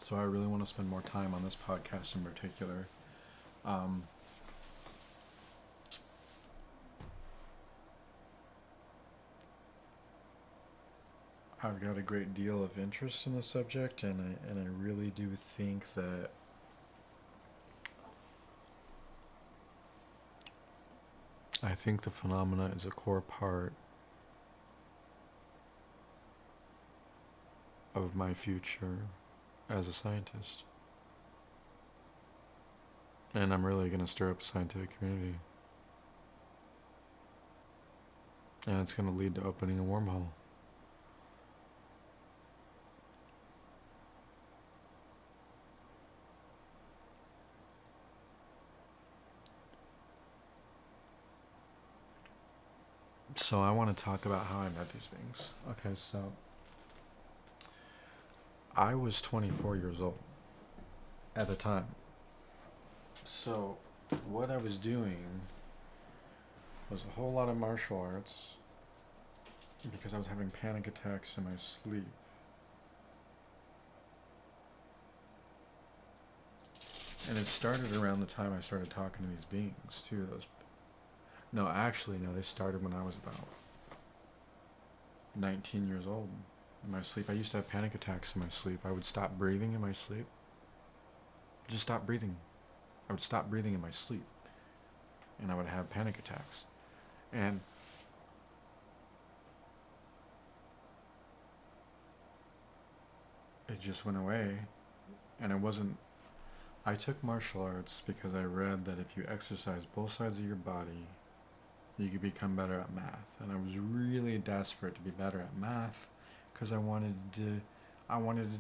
So I really want to spend more time on this podcast in particular. Um, I've got a great deal of interest in the subject, and I really do think that the phenomena is a core part of my future as a scientist. And I'm really going to stir up a scientific community. And it's going to lead to opening a wormhole. So I want to talk about how I met these beings. Okay, so I was 24 years old at the time. So what I was doing was a whole lot of martial arts because I was having panic attacks in my sleep. And it started around the time I started talking to these beings too. No, they started when I was about 19 years old. In my sleep, I used to have panic attacks in my sleep. I would stop breathing in my sleep. Just stop breathing. I would stop breathing in my sleep, and I would have panic attacks. And it just went away. And it wasn't. I took martial arts because I read that if you exercise both sides of your body, you could become better at math. And I was really desperate to be better at math because I wanted to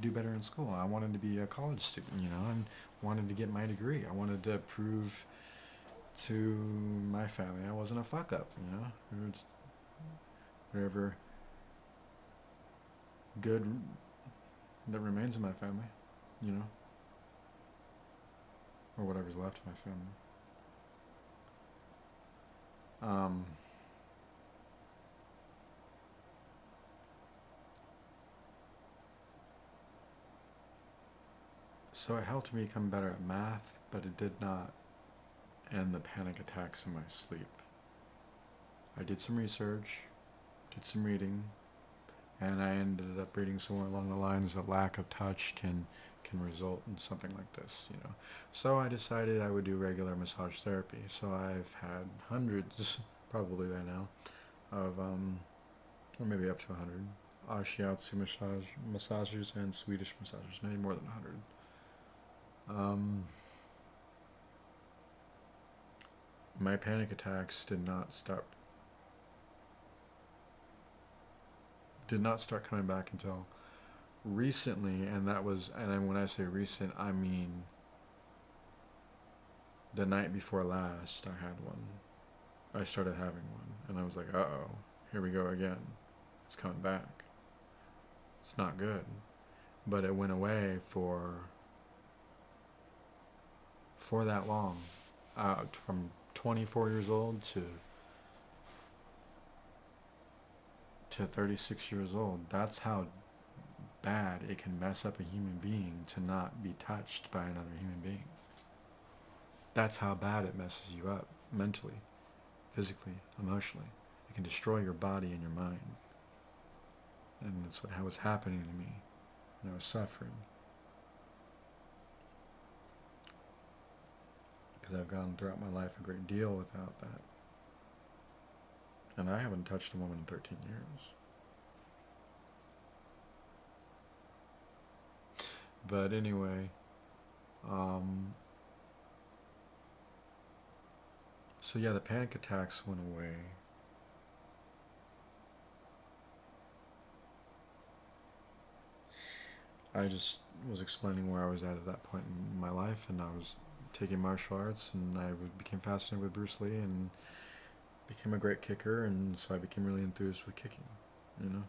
do better in school. I wanted to be a college student, and wanted to get my degree. I wanted to prove to my family I wasn't a fuck up, whatever good that remains in my family, you know, or whatever's left of my family. Um, so it helped me become better at math, but it did not end the panic attacks in my sleep. I did some research, did some reading, and I ended up reading somewhere along the lines that lack of touch can result in something like this. So I decided I would do regular massage therapy. So I've had hundreds, probably by now, of or maybe up to 100 shiatsu massagers and Swedish massagers, maybe more than 100. My panic attacks did not start coming back until recently, and when I say recent, I mean the night before last. I had one. I started having one, and I was like, "Uh-oh, here we go again. It's coming back. It's not good." But it went away for that long, from 24 years old to 36 years old. That's how bad it can mess up a human being to not be touched by another human being. That's how bad it messes you up mentally, physically, emotionally. It can destroy your body and your mind. And that's what was happening to me. And I was suffering. Because I've gone throughout my life a great deal without that. And I haven't touched a woman in 13 years. But anyway, so yeah, the panic attacks went away. I just was explaining where I was at that point in my life, and I was taking martial arts, and I became fascinated with Bruce Lee, and became a great kicker, and so I became really enthused with kicking, you know.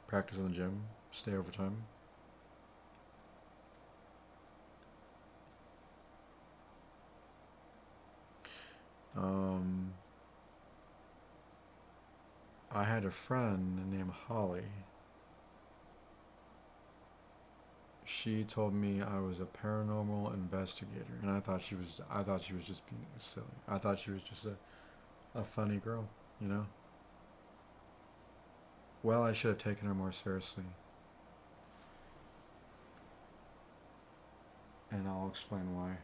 Practice in the gym, stay overtime. Um, I had a friend named Holly. she told me I was a paranormal investigator, and I thought she was just being silly. I thought she was just a funny girl, you know. Well, I should have taken her more seriously, and I'll explain why.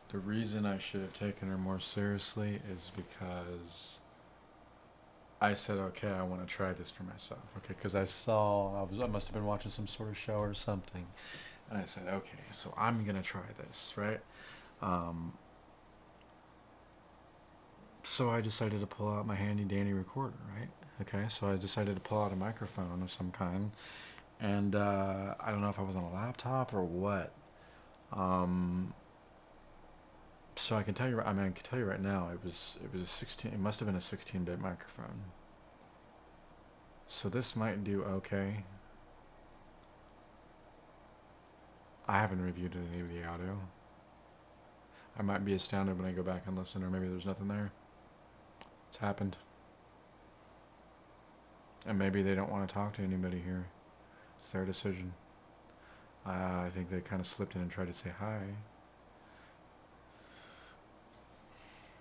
The reason I should have taken her more seriously is because I said, okay, I want to try this for myself. Okay, because I must have been watching some sort of show or something, and I said, okay, so I'm gonna try this, right? Um, so I decided to pull out my handy dandy recorder, right? Okay, so I decided to pull out a microphone of some kind, and I don't know if I was on a laptop or what. Um, so I can tell you, I mean, I can tell you right now, it was a 16. It must have been a 16-bit microphone. So this might do okay. I haven't reviewed any of the audio. I might be astounded when I go back and listen, or maybe there's nothing there. It's happened. And maybe they don't want to talk to anybody here. It's their decision. I think they kind of slipped in and tried to say hi.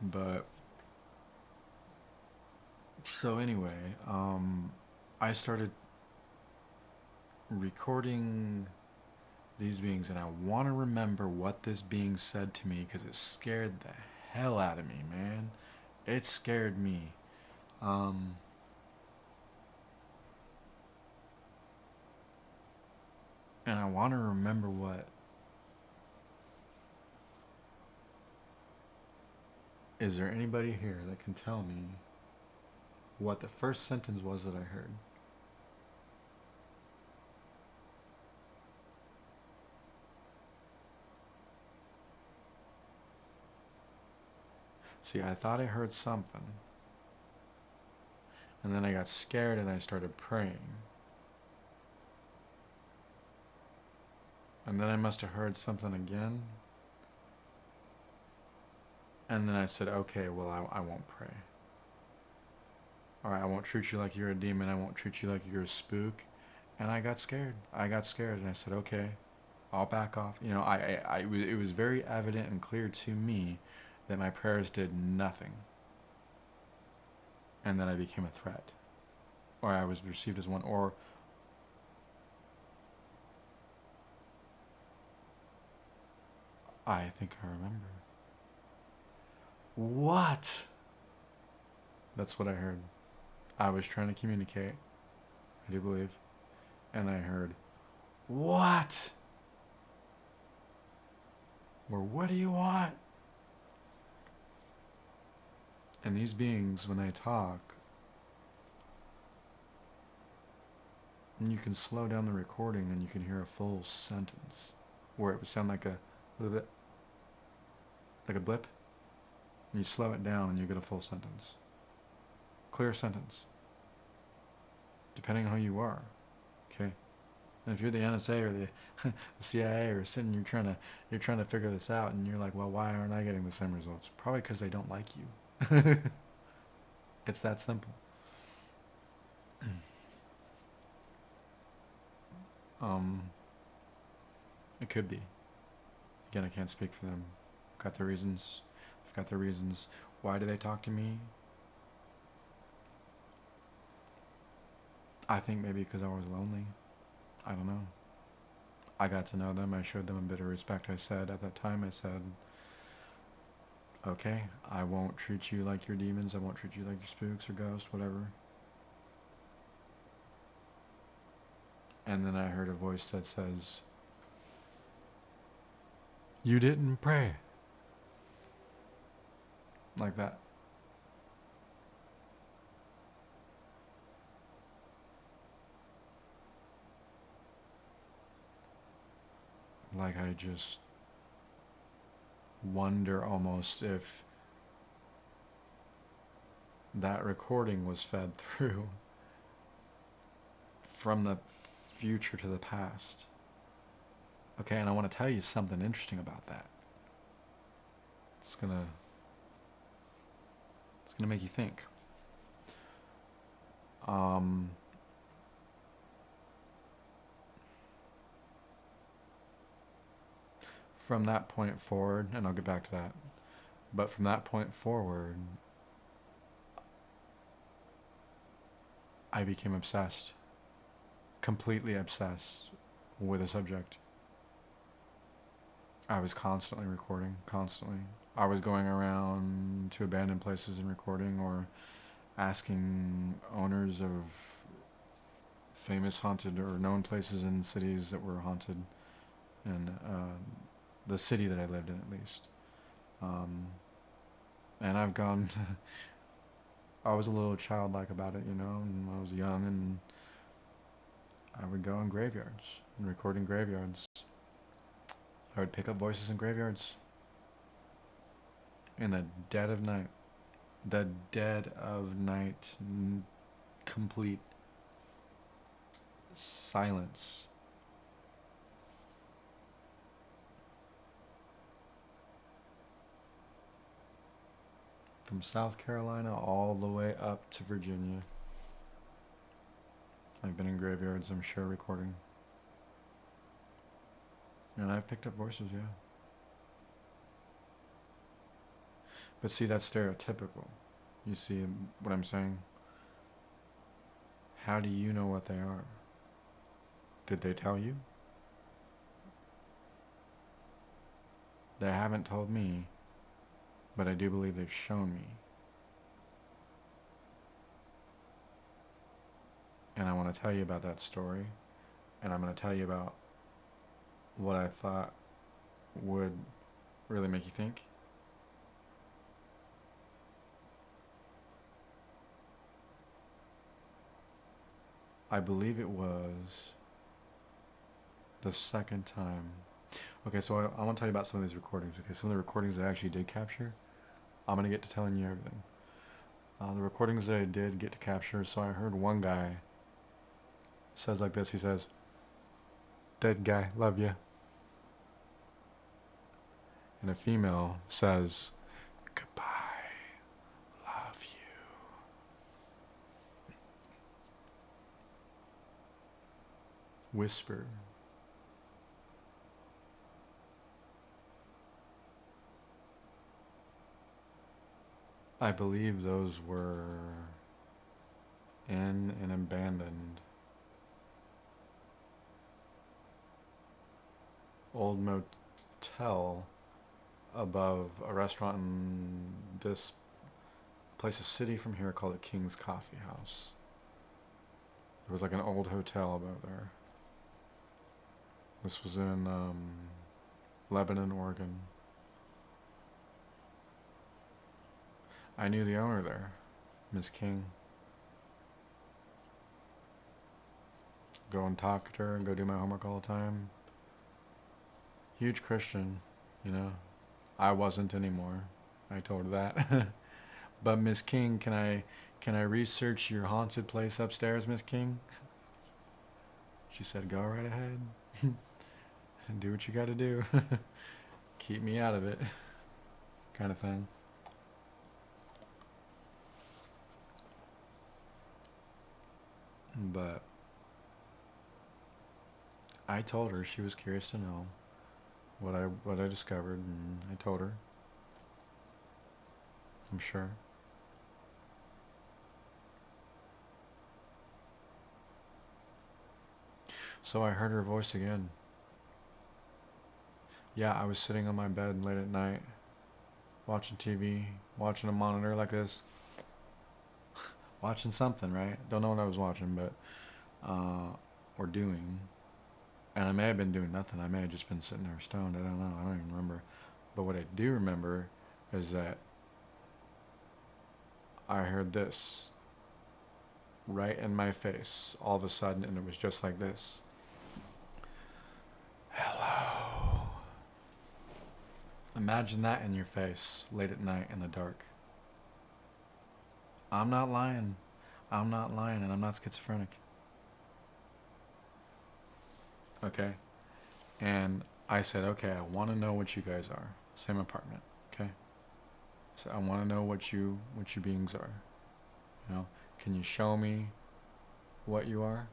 But, so anyway, I started recording these beings, and I want to remember what this being said to me because it scared the hell out of me, man. It scared me. Um, and I want to remember what. Is there anybody here that can tell me what the first sentence was that I heard? See, I thought I heard something. And then I got scared and I started praying. And then I must have heard something again. And then I said, okay, well, I won't pray. Alright, I won't treat you like you're a demon. I won't treat you like you're a spook. And I got scared. I got scared and I said, okay, I'll back off. You know, it was very evident and clear to me that my prayers did nothing. And that I became a threat. Or I was perceived as one. Or I think I remember. What? That's what I heard. I was trying to communicate. I do believe. And I heard, what? Or what do you want? And these beings, when they talk, and you can slow down the recording and you can hear a full sentence. Where it would sound like a little bit, like a blip. And you slow it down and you get a full sentence. Clear sentence. Depending on who you are. Okay? And if you're the NSA or the CIA or sitting, you're trying to figure this out, and you're like, well, why aren't I getting the same results? Probably because they don't like you. It's that simple. um, it could be. Again, I can't speak for them. I've got their reasons. I've got their reasons. Why do they talk to me? I think maybe because I was lonely. I don't know. I got to know them. I showed them a bit of respect. I said at that time, I said, okay, I won't treat you like you're demons. I won't treat you like you're spooks or ghosts, whatever. And then I heard a voice that says, you didn't pray. Like that. Like I just wonder almost if that recording was fed through from the future to the past. Okay, and I want to tell you something interesting about that. It's gonna make you think. from that point forward, and I'll get back to that, but from that point forward, I became obsessed, completely obsessed with a subject. I was constantly recording, constantly. I was going around to abandoned places and recording, or asking owners of famous haunted or known places in cities that were haunted, and the city that I lived in, at least. And I've gone. I was a little childlike about it, when I was young, and I would go in graveyards and record in graveyards. I would pick up voices in graveyards in the dead of night. The dead of night, complete silence. From South Carolina all the way up to Virginia. I've been in graveyards, I'm sure, recording. And I've picked up voices, yeah. But see, that's stereotypical. You see what I'm saying? How do you know what they are? Did they tell you? They haven't told me, but I do believe they've shown me. And I want to tell you about that story, and I'm going to tell you about what I thought would really make you think. I believe it was the second time. Okay, so I want to tell you about some of these recordings. Okay, some of the recordings that I actually did capture, I'm going to get to telling you everything. The recordings that I did get to capture, so I heard one guy says like this. He says, "Dead guy, love you." And a female says, "Goodbye, love you." Whisper. I believe those were in an abandoned old motel above a restaurant in this place, a city from here called the King's Coffee House. There was like an old hotel above there. This was in Lebanon, Oregon. I knew the owner there, Miss King. Go and talk to her and go do my homework all the time. Huge Christian, I wasn't anymore. I told her that. But Miss King, can I research your haunted place upstairs, Miss King? She said, "Go right ahead. And do what you gotta do. Keep me out of it." Kind of thing. But I told her, she was curious to know what I discovered, and I told her. I'm sure. So I heard her voice again. Yeah, I was sitting on my bed late at night, watching TV, watching a monitor like this. Watching something, right? Don't know what I was watching, but, or doing. And I may have been doing nothing. I may have just been sitting there stoned. I don't know. I don't even remember. But what I do remember is that I heard this right in my face all of a sudden, and it was just like this. "Hello." Imagine that in your face late at night in the dark. I'm not lying. I'm not lying, and I'm not schizophrenic. Okay? And I said, "Okay, I want to know what you guys are." Same apartment, okay? So I want to know what you beings are. Can you show me what you are?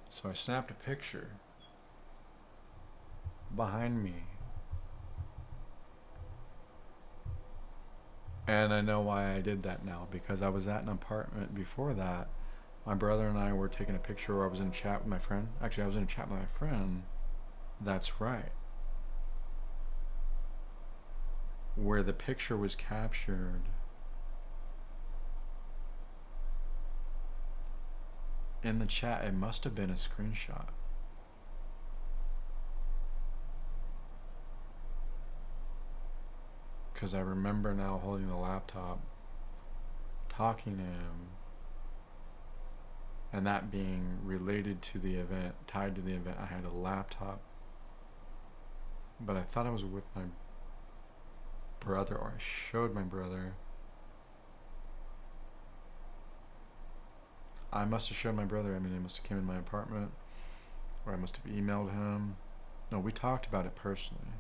So I snapped a picture behind me And I know why I did that now, because I was at an apartment before that. My brother and I were taking a picture where I was in a chat with my friend. Actually, I was in a chat with my friend. That's right. Where the picture was captured in the chat, it must have been a screenshot. Because I remember now holding the laptop, talking to him, and that being related to the event, tied to the event. I had a laptop, but I thought I was with my brother, or I showed my brother. I must have showed my brother. I mean, he must have came in my apartment, or I must have emailed him. No, we talked about it personally.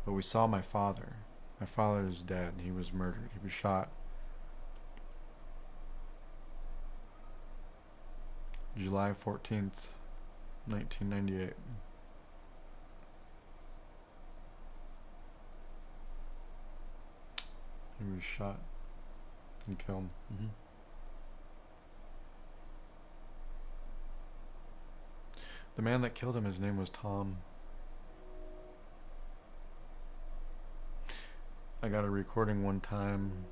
But we saw my father. My father is dead. He was murdered. He was shot July 14th, 1998. He was shot and killed. The man that killed him, his name was Tom. I got a recording one time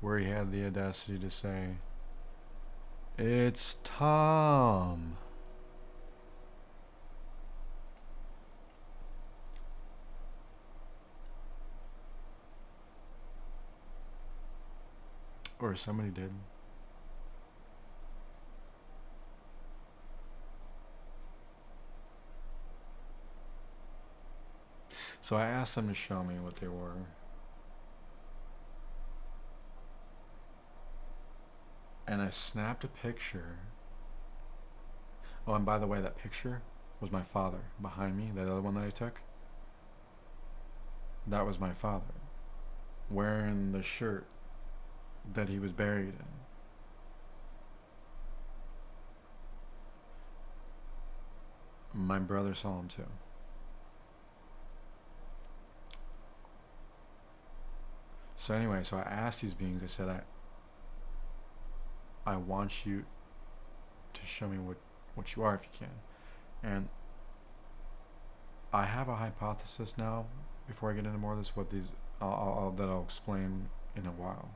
where he had the audacity to say, "It's Tom." Or somebody did. So I asked them to show me what they were. And I snapped a picture. Oh, and by the way, that picture was my father behind me, that other one that I took. That was my father, wearing the shirt that he was buried in. My brother saw him too. So anyway, so I asked these beings, I said, I want you to show me what you are if you can. And I have a hypothesis now, before I get into more of this, what these, that I'll explain in a while.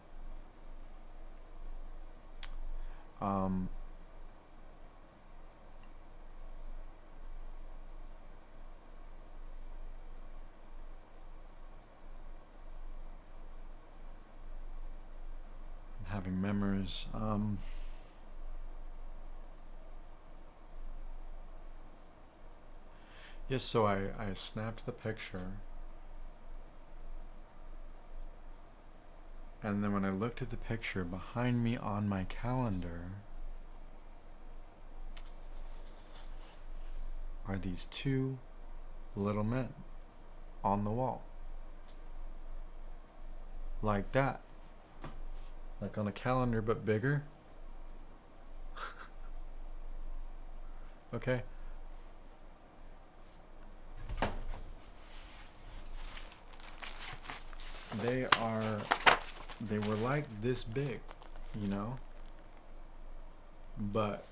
Having memories. Yes, so I snapped the picture, and then when I looked at the picture behind me on my calendar are these two little men on the wall, like that, like on a calendar but bigger. Okay. They were like this big, you know, but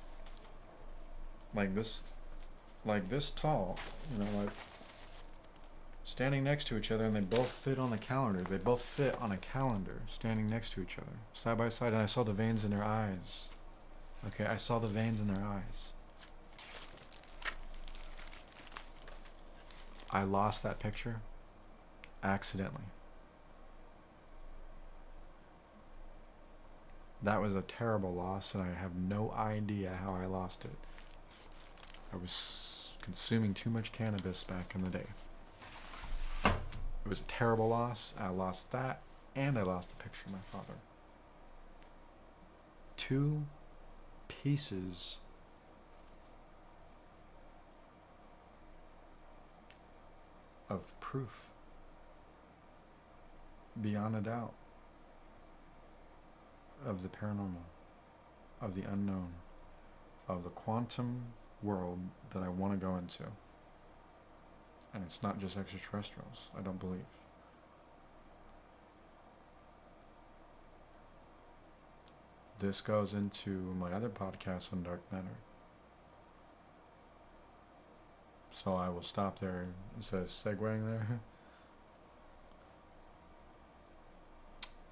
like this tall, you know, like standing next to each other, and they both fit on the calendar. They both fit on a calendar, standing next to each other, side by side, and I saw the veins in their eyes. Okay, I saw the veins in their eyes. I lost that picture accidentally. That was a terrible loss, and I have no idea how I lost it. I was consuming too much cannabis back in the day. It was a terrible loss. I lost that, and I lost the picture of my father. Two pieces of proof, beyond a doubt, of the paranormal, of the unknown, of the quantum world that I want to go into. And it's not just extraterrestrials, I don't believe. this goes into my other podcast on dark matter. So I will stop there instead of segueing there.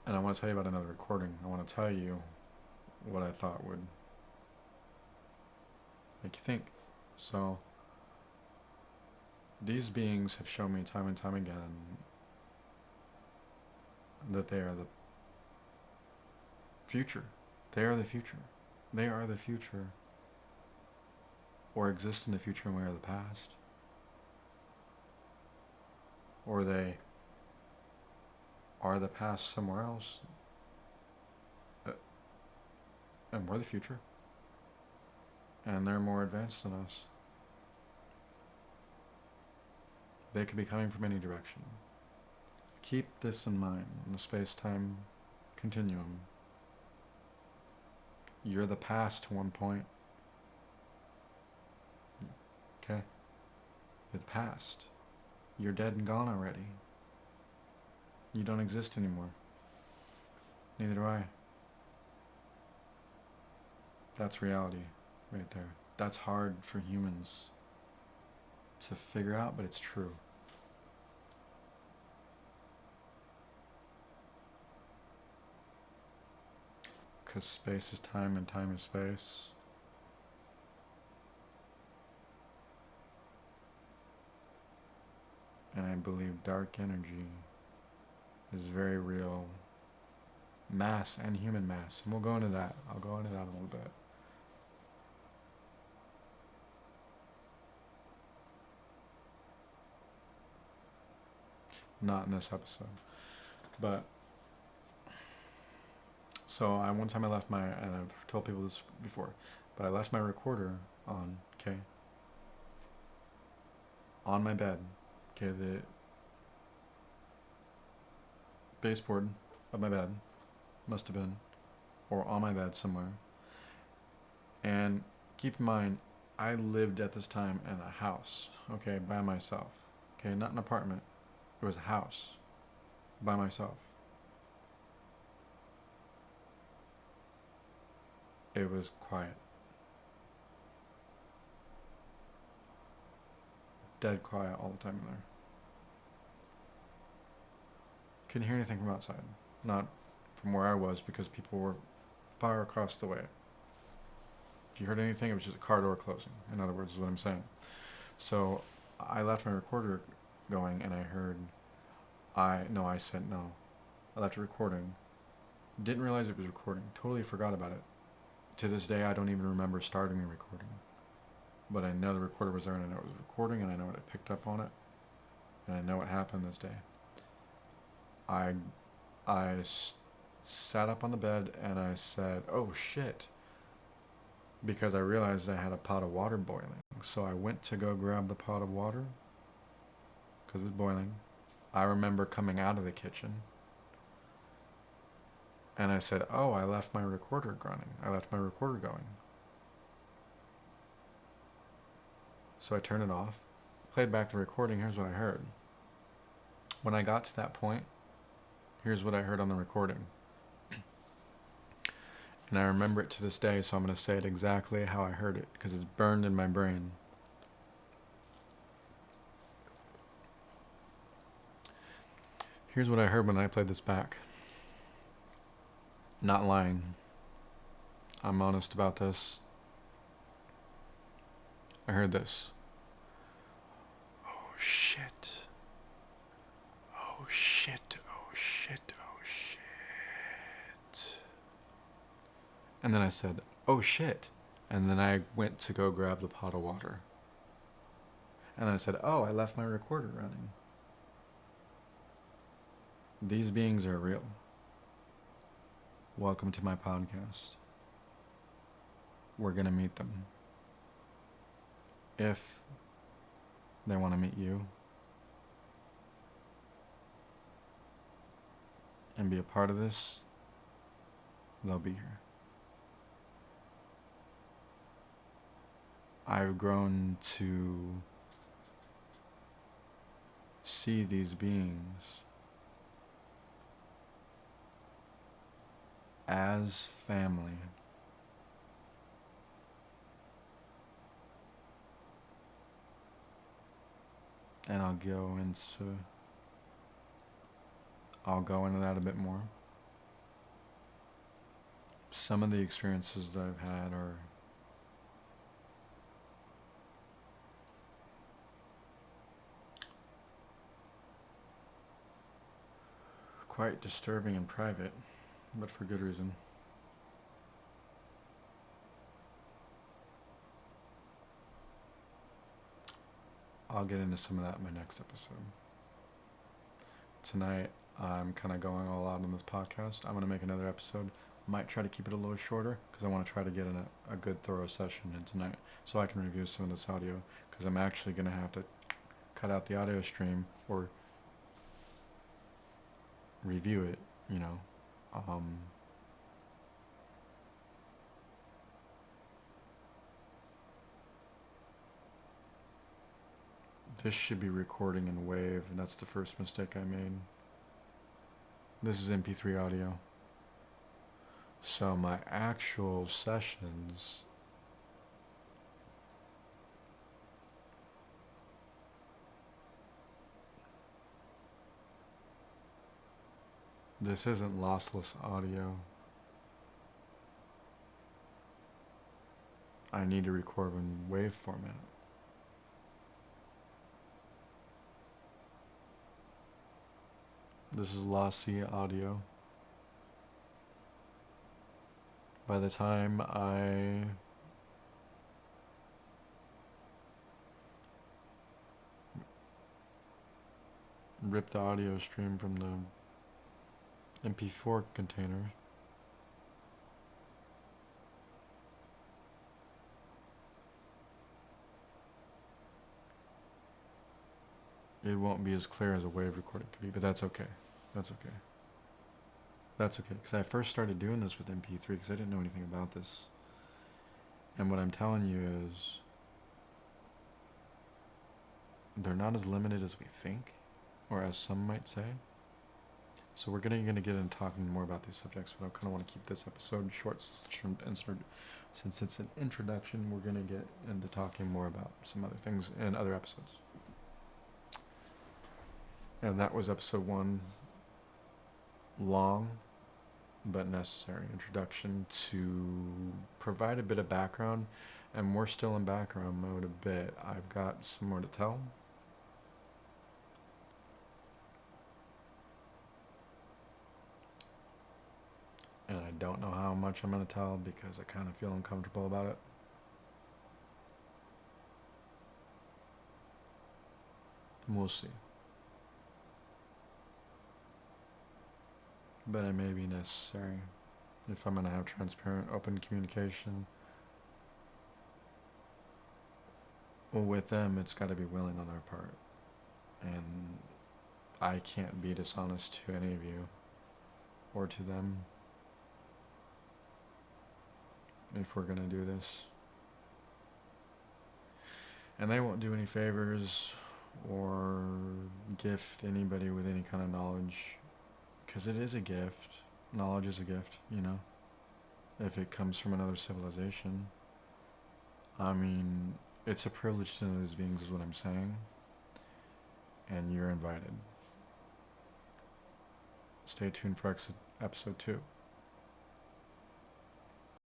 And I want to tell you about another recording. I want to tell you what I thought would make you think. So, these beings have shown me time and time again that they are the future. They are the future. They are the future. Or exist in the future and we are the past. Or they are the past somewhere else. And we're the future. And they're more advanced than us. They could be coming from any direction. Keep this in mind in the space-time continuum. You're the past to one point. Okay? You're the past. You're dead and gone already. You don't exist anymore. Neither do I. That's reality right there. That's hard for humans to figure out, but it's true. Because space is time and time is space. And I believe dark energy is very real. Mass and human mass. And we'll go into that. I'll go into that a little bit. Not in this episode. But so one time I left my, and I've told people this before, but I left my recorder on, okay, on my bed, okay, the baseboard of my bed, must have been, or on my bed somewhere. And keep in mind, I lived at this time in a house, okay, by myself, okay, not an apartment, it was a house, by myself. It was quiet. Dead quiet all the time in there. Couldn't hear anything from outside. Not from where I was because people were far across the way. If you heard anything, it was just a car door closing. In other words, is what I'm saying. So I left my recorder going and I heard, I left it recording. Didn't realize it was recording. Totally forgot about it. To this day, I don't even remember starting the recording. But I know the recorder was there and I know it was recording and I know what it picked up on it. And I know what happened this day. I sat up on the bed and I said, oh shit. Because I realized I had a pot of water boiling. So I went to go grab the pot of water because it was boiling. I remember coming out of the kitchen and I said, oh, I left my recorder running. I left my recorder going. So I turned it off, played back the recording. Here's what I heard. When I got to that point, here's what I heard on the recording. And I remember it to this day, so I'm going to say it exactly how I heard it, because it's burned in my brain. Here's what I heard when I played this back. Not lying. I'm honest about this. I heard this. Oh shit. Oh shit. Oh shit. Oh shit. And then I said, oh shit. And then I went to go grab the pot of water. And then I said, oh, I left my recorder running. These beings are real. Welcome to my podcast. We're going to meet them. If they want to meet you and be a part of this, they'll be here. I've grown to see these beings as family. And I'll go into that a bit more. Some of the experiences that I've had are quite disturbing in private, but for good reason. I'll get into some of that in my next episode. Tonight, I'm kind of going all out on this podcast. I'm going to make another episode. Might try to keep it a little shorter because I want to try to get in a good, thorough session in tonight so I can review some of this audio, because I'm actually going to have to cut out the audio stream or review it, you know. This should be recording in WAV, and that's the first mistake I made. This is MP3 audio. So my actual sessions this isn't lossless audio. I need to record in WAV format. This is lossy audio. By the time I rip the audio stream from the MP4 container, it won't be as clear as a WAV recording could be, but that's okay. That's okay. That's okay, because I first started doing this with MP3 because I didn't know anything about this. And what I'm telling you is, they're not as limited as we think, or as some might say. So we're gonna get into talking more about these subjects, but I kind of want to keep this episode short, and since it's an introduction, we're gonna get into talking more about some other things in other episodes. And that was episode 1, long but necessary introduction to provide a bit of background, and we're still in background mode a bit. I've got some more to tell. And I don't know how much I'm going to tell because I kind of feel uncomfortable about it. We'll see. But it may be necessary if I'm going to have transparent, open communication. Well, with them, it's got to be willing on their part. And I can't be dishonest to any of you or to them if we're going to do this. And they won't do any favors or gift anybody with any kind of knowledge, because it is a gift. Knowledge is a gift, you know, if it comes from another civilization. I mean, it's a privilege to know these beings is what I'm saying. And you're invited. Stay tuned for episode 2.